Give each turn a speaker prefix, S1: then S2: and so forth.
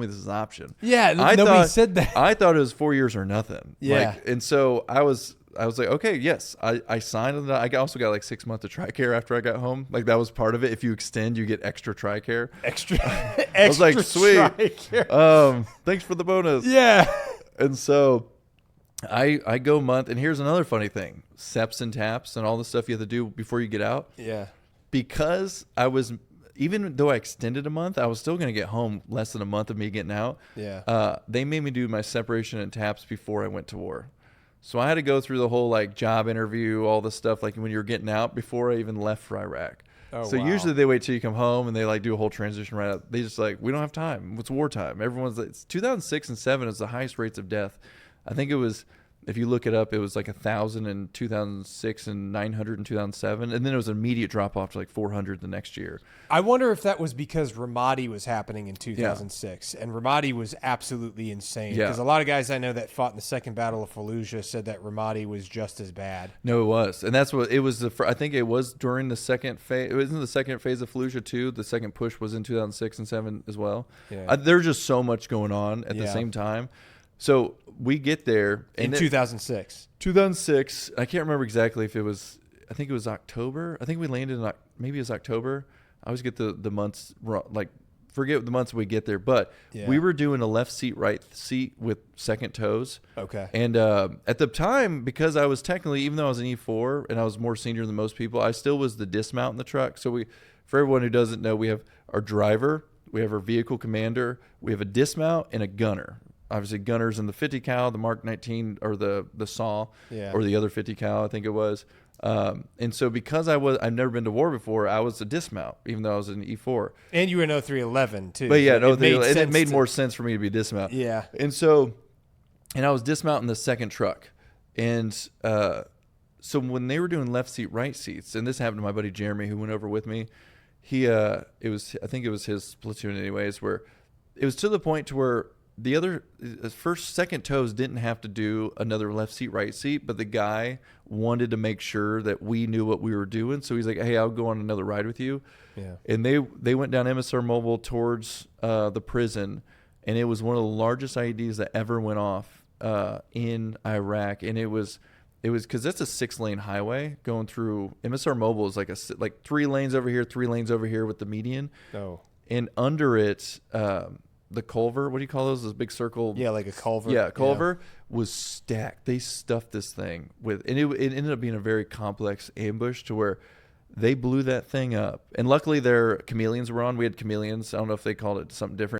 S1: me this is an option.
S2: Yeah, nobody said that.
S1: I thought it was 4 years or nothing.
S2: Yeah.
S1: And so I was like, okay, yes. I signed, and I also got like 6 months of TRICARE after I got home. Like that was part of it. If you extend, you get extra TRICARE. I was like, sweet. Thanks for the bonus.
S2: Yeah.
S1: And so I go month, and here's another funny thing: SEPs and TAPs and all the stuff you have to do before you get out.
S2: Yeah.
S1: Because even though I extended a month, I was still going to get home less than a month of me getting out.
S2: Yeah.
S1: They made me do my separation and TAPs before I went to war. So I had to go through the whole like job interview, all the stuff like when you're getting out before I even left for Iraq.
S2: Oh,
S1: so
S2: wow.
S1: usually they wait till you come home and they like do a whole transition right out. They just like, we don't have time. It's wartime. Everyone's like, it's 2006 and 2007 is the highest rates of death. I think it was, if you look it up, it was like 1,000 in 2006 and 900 in 2007. And then it was an immediate drop off to like 400 the next year.
S2: I wonder if that was because Ramadi was happening in 2006. And Ramadi was absolutely insane.
S1: Yeah.
S2: Because a lot of guys I know that fought in the Second Battle of Fallujah said that Ramadi was just as bad.
S1: No, it was. And that's what it was. I think it was during the second phase. It was in the second phase of Fallujah too. The second push was in 2006 and 2007 as well.
S2: Yeah.
S1: There's just so much going on at the same time. So we get there
S2: in 2006.
S1: 2006. I can't remember exactly if it was. I think it was October. I think we landed in maybe it was October. I always get the months wrong. Like forget the months we get there. But we were doing a left seat, right seat with second toes.
S2: Okay.
S1: And at the time, because I was technically, even though I was an E4 and I was more senior than most people, I still was the dismount in the truck. So for everyone who doesn't know, we have our driver, we have our vehicle commander, we have a dismount, and a gunner. Obviously, gunners in the 50 cal, the Mark 19, or the SAW, or the other 50 cal, I think it was. And so because I've never been to war before, I was a dismount, even though I was an E4.
S2: And you were in 0311 too.
S1: But yeah,
S2: so
S1: it made more sense for me to be dismount.
S2: Yeah.
S1: And so, I was dismounting the second truck. And so when they were doing left seat, right seats, and this happened to my buddy Jeremy who went over with me, I think it was his platoon anyways, where it was to the point to where the other second toes didn't have to do another left seat, right seat, but the guy wanted to make sure that we knew what we were doing. So he's like, hey, I'll go on another ride with you.
S2: Yeah.
S1: And they went down MSR Mobile towards the prison, and it was one of the largest IEDs that ever went off in Iraq. And it was because that's a 6-lane highway going through. MSR Mobile is like 3 lanes over here, 3 lanes over here with the median.
S2: Oh.
S1: And under it, the culvert, what do you call those big circle?
S2: Yeah, like a culvert.
S1: Yeah, culvert was stacked. They stuffed this thing with, and it ended up being a very complex ambush to where they blew that thing up. And luckily their chameleons were on. We had chameleons. I don't know if they called it something different.